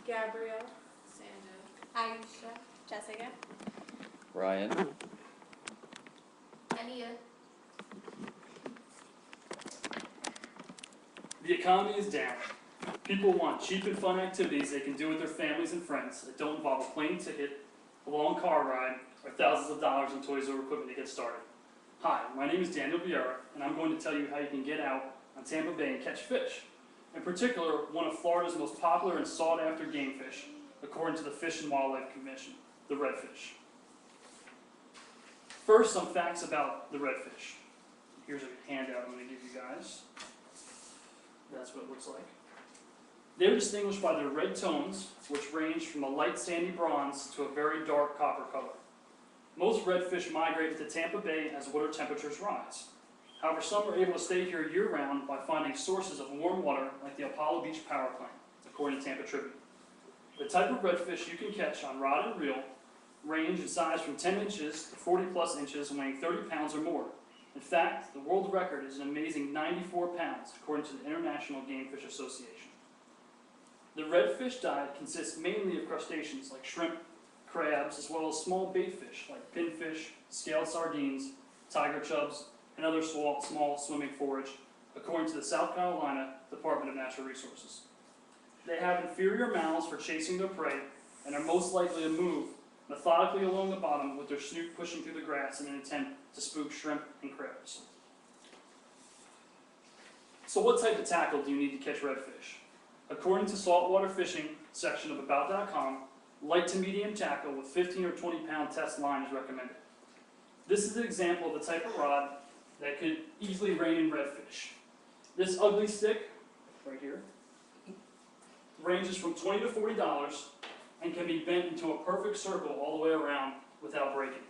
Gabrielle. Sandra. Aisha. Jessica. Ryan. Ania. The economy is down. People want cheap and fun activities they can do with their families and friends that don't involve a plane ticket, a long car ride, or thousands of dollars in toys or equipment to get started. Hi, my name is Daniel Vieira, and I'm going to tell you how you can get out on Tampa Bay and catch fish. In particular, one of Florida's most popular and sought-after game fish, according to the Fish and Wildlife Commission, the redfish. First, some facts about the redfish. Here's a handout I'm going to give you guys. That's what it looks like. They're distinguished by their red tones, which range from a light sandy bronze to a very dark copper color. Most redfish migrate to Tampa Bay as water temperatures rise. However, some are able to stay here year-round by finding sources of warm water like the Apollo Beach Power Plant, according to Tampa Tribune. The type of redfish you can catch on rod and reel range in size from 10 inches to 40-plus inches, weighing 30 pounds or more. In fact, the world record is an amazing 94 pounds, according to the International Game Fish Association. The redfish diet consists mainly of crustaceans like shrimp, crabs, as well as small bait fish like pinfish, scaled sardines, tiger chubs, and other small swimming forage, according to the South Carolina Department of Natural Resources. They have inferior mouths for chasing their prey and are most likely to move methodically along the bottom with their snoot pushing through the grass in an attempt to spook shrimp and crabs. So what type of tackle do you need to catch redfish? According to saltwater fishing section of about.com, light to medium tackle with 15 or 20 pound test line is recommended. This is an example of the type of rod that could easily rein in redfish. This ugly stick, right here, ranges from $20 to $40 and can be bent into a perfect circle all the way around without breaking.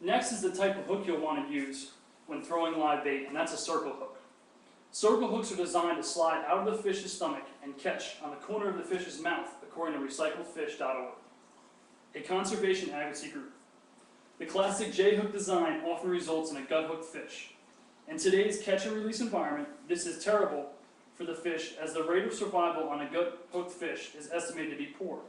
Next is the type of hook you'll want to use when throwing live bait, and that's a circle hook. Circle hooks are designed to slide out of the fish's stomach and catch on the corner of the fish's mouth, according to recycledfish.org, a conservation advocacy group. The classic J-hook design often results in a gut-hooked fish. In today's catch-and-release environment, this is terrible for the fish, as the rate of survival on a gut-hooked fish is estimated to be poor.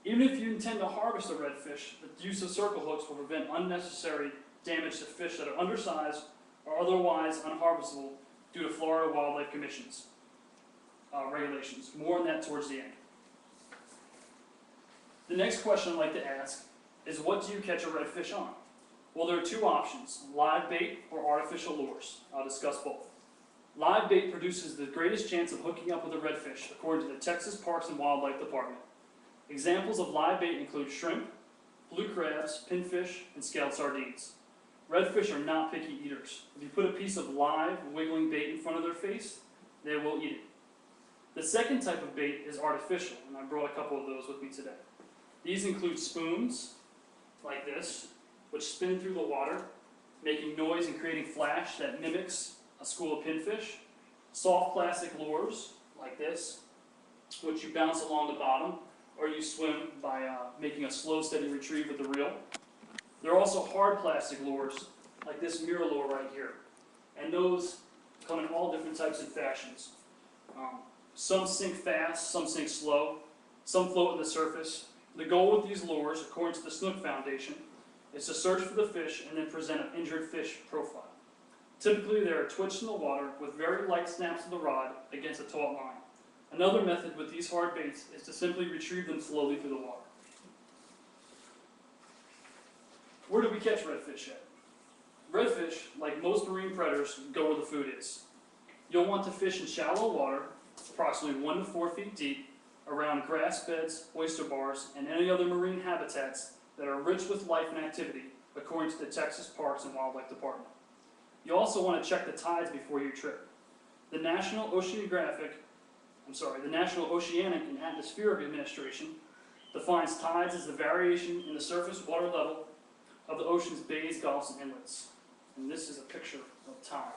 Even if you intend to harvest a redfish, the use of circle hooks will prevent unnecessary damage to fish that are undersized or otherwise unharvestable due to Florida Wildlife Commission's regulations. More on that towards the end. The next question I'd like to ask is, what do you catch a redfish on? Well, there are two options, live bait or artificial lures. I'll discuss both. Live bait produces the greatest chance of hooking up with a redfish, according to the Texas Parks and Wildlife Department. Examples of live bait include shrimp, blue crabs, pinfish, and scaled sardines. Redfish are not picky eaters. If you put a piece of live, wiggling bait in front of their face, they will eat it. The second type of bait is artificial, and I brought a couple of those with me today. These include spoons, like this, which spin through the water, making noise and creating flash that mimics a school of pinfish. Soft plastic lures, like this, which you bounce along the bottom, or you swim by making a slow, steady retrieve with the reel. There are also hard plastic lures, like this mirror lure right here. And those come in all different types and fashions. Some sink fast, some sink slow, some float on the surface. The goal with these lures, according to the Snook Foundation, is to search for the fish and then present an injured fish profile. Typically, they are twitched in the water with very light snaps of the rod against a taut line. Another method with these hard baits is to simply retrieve them slowly through the water. Where do we catch redfish at? Redfish, like most marine predators, go where the food is. You'll want to fish in shallow water, approximately 1 to 4 feet deep, around grass beds, oyster bars, and any other marine habitats that are rich with life and activity, according to the Texas Parks and Wildlife Department. You also want to check the tides before you trip. The National Oceanic and Atmospheric Administration defines tides as the variation in the surface water level of the ocean's bays, gulfs, and inlets. And this is a picture of tide.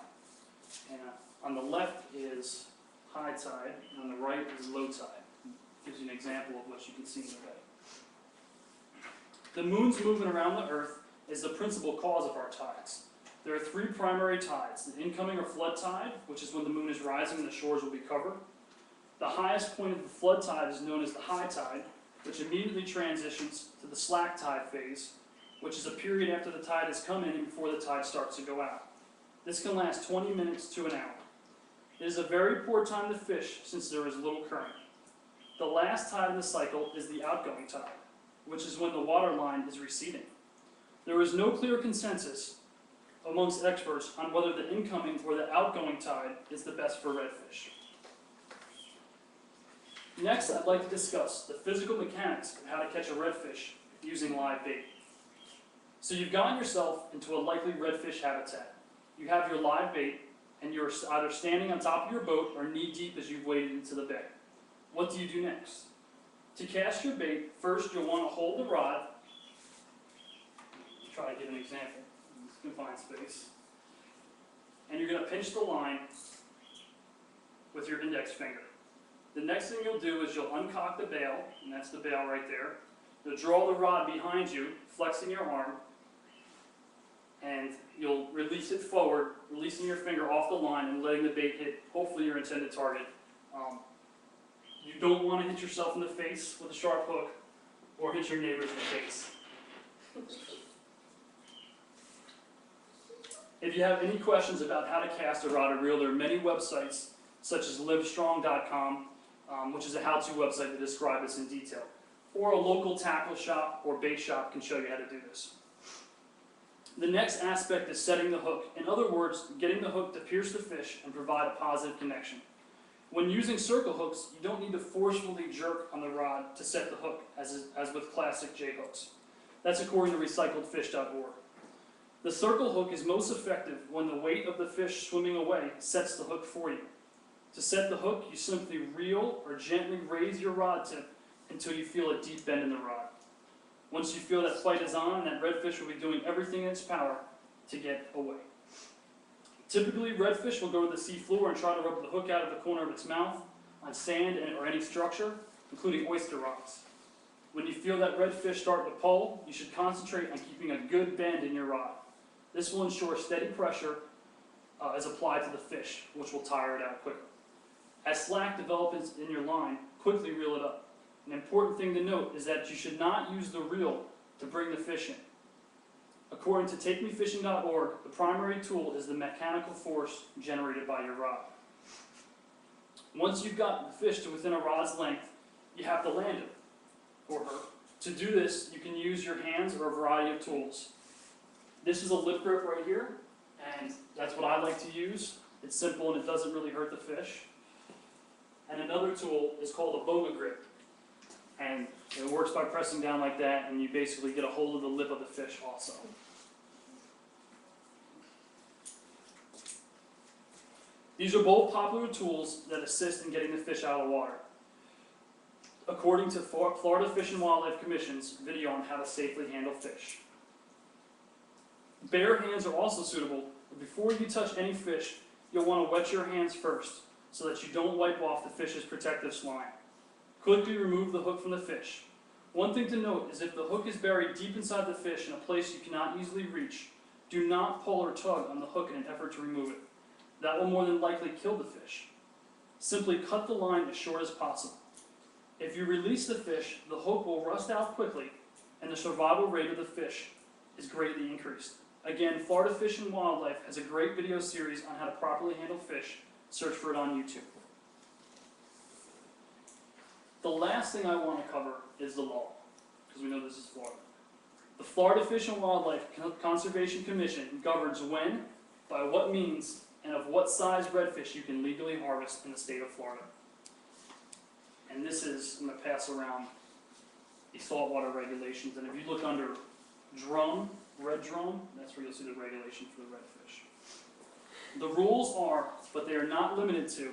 And on the left is high tide, and on the right is low tide. Gives you an example of what you can see in the bay. The moon's movement around the Earth is the principal cause of our tides. There are 3 primary tides: the incoming or flood tide, which is when the moon is rising and the shores will be covered; The highest point of the flood tide is known as the high tide, which immediately transitions to the slack tide phase, which is a period after the tide has come in and before the tide starts to go out. This can last 20 minutes to an hour. It is a very poor time to fish since there is little current. The last tide in the cycle is the outgoing tide, which is when the water line is receding. There is no clear consensus amongst experts on whether the incoming or the outgoing tide is the best for redfish. Next, I'd like to discuss the physical mechanics of how to catch a redfish using live bait. So you've gotten yourself into a likely redfish habitat. You have your live bait, and you're either standing on top of your boat or knee-deep as you've waded into the bay. What do you do next? To cast your bait, first you'll want to hold the rod. Try to give an example in this confined space. And you're going to pinch the line with your index finger. The next thing you'll do is you'll uncock the bail, and that's the bail right there. You'll draw the rod behind you, flexing your arm, and you'll release it forward, releasing your finger off the line and letting the bait hit, hopefully, your intended target. You don't want to hit yourself in the face with a sharp hook or hit your neighbors in the face. If you have any questions about how to cast a rod or reel, there are many websites such as livestrong.com, which is a how-to website to describe this in detail. Or a local tackle shop or bait shop can show you how to do this. The next aspect is setting the hook. In other words, getting the hook to pierce the fish and provide a positive connection. When using circle hooks, you don't need to forcefully jerk on the rod to set the hook, as with classic J hooks. That's according to recycledfish.org. The circle hook is most effective when the weight of the fish swimming away sets the hook for you. To set the hook, you simply reel or gently raise your rod tip until you feel a deep bend in the rod. Once you feel that fight is on, that redfish will be doing everything in its power to get away. Typically, redfish will go to the sea floor and try to rub the hook out of the corner of its mouth on sand or any structure, including oyster rocks. When you feel that redfish start to pull, you should concentrate on keeping a good bend in your rod. This will ensure steady pressure is applied to the fish, which will tire it out quicker. As slack develops in your line, quickly reel it up. An important thing to note is that you should not use the reel to bring the fish in. According to takemefishing.org, the primary tool is the mechanical force generated by your rod. Once you've got the fish to within a rod's length, you have to land it, or her. To do this, you can use your hands or a variety of tools. This is a lip grip right here, and that's what I like to use. It's simple and it doesn't really hurt the fish. And another tool is called a boga grip. And it works by pressing down like that, and you basically get a hold of the lip of the fish also. These are both popular tools that assist in getting the fish out of the water. According to Florida Fish and Wildlife Commission's video on how to safely handle fish. Bare hands are also suitable, but before you touch any fish, you'll want to wet your hands first, so that you don't wipe off the fish's protective slime. Quickly remove the hook from the fish. One thing to note is if the hook is buried deep inside the fish in a place you cannot easily reach, do not pull or tug on the hook in an effort to remove it. That will more than likely kill the fish. Simply cut the line as short as possible. If you release the fish, the hook will rust out quickly, and the survival rate of the fish is greatly increased. Again, Florida Fish and Wildlife has a great video series on how to properly handle fish. Search for it on YouTube. The last thing I want to cover is the law, because we know this is Florida. The Florida Fish and Wildlife Conservation Commission governs when, by what means, and of what size redfish you can legally harvest in the state of Florida. And this is, I'm going to pass around the saltwater regulations, and if you look under drum, red drum, that's where you'll see the regulation for the redfish. The rules are, but they are not limited to,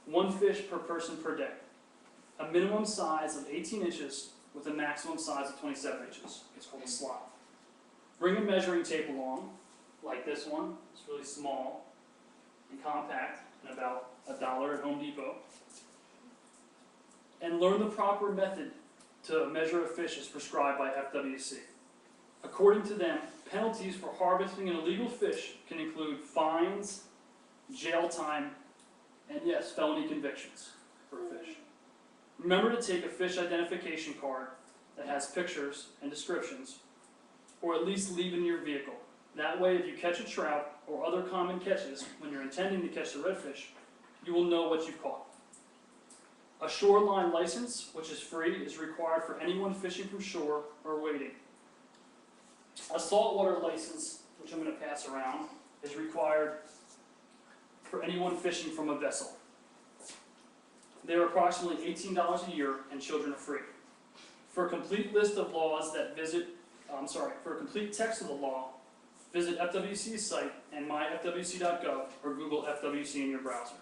1 fish per person per day. A minimum size of 18 inches with a maximum size of 27 inches. It's called a slot. Bring a measuring tape along, like this one. It's really small and compact, and about $1 at Home Depot. And learn the proper method to measure a fish as prescribed by FWC. According to them, penalties for harvesting an illegal fish can include fines, jail time, and yes, felony convictions. for a fish. Remember to take a fish identification card that has pictures and descriptions, or at least leave in your vehicle. That way, if you catch a trout or other common catches when you're intending to catch the redfish, you will know what you've caught. A shoreline license, which is free, is required for anyone fishing from shore or wading. A saltwater license, which I'm going to pass around, is required for anyone fishing from a vessel. They are approximately $18 a year, and children are free. For a complete list of laws for a complete text of the law, visit FWC's site and myfwc.gov or Google FWC in your browser.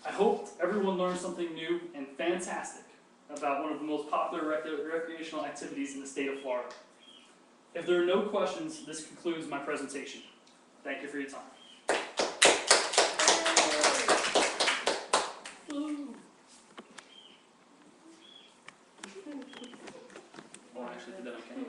I hope everyone learned something new and fantastic about one of the most popular recreational activities in the state of Florida. If there are no questions, this concludes my presentation. Thank you for your time. Oh, I actually did that on camera.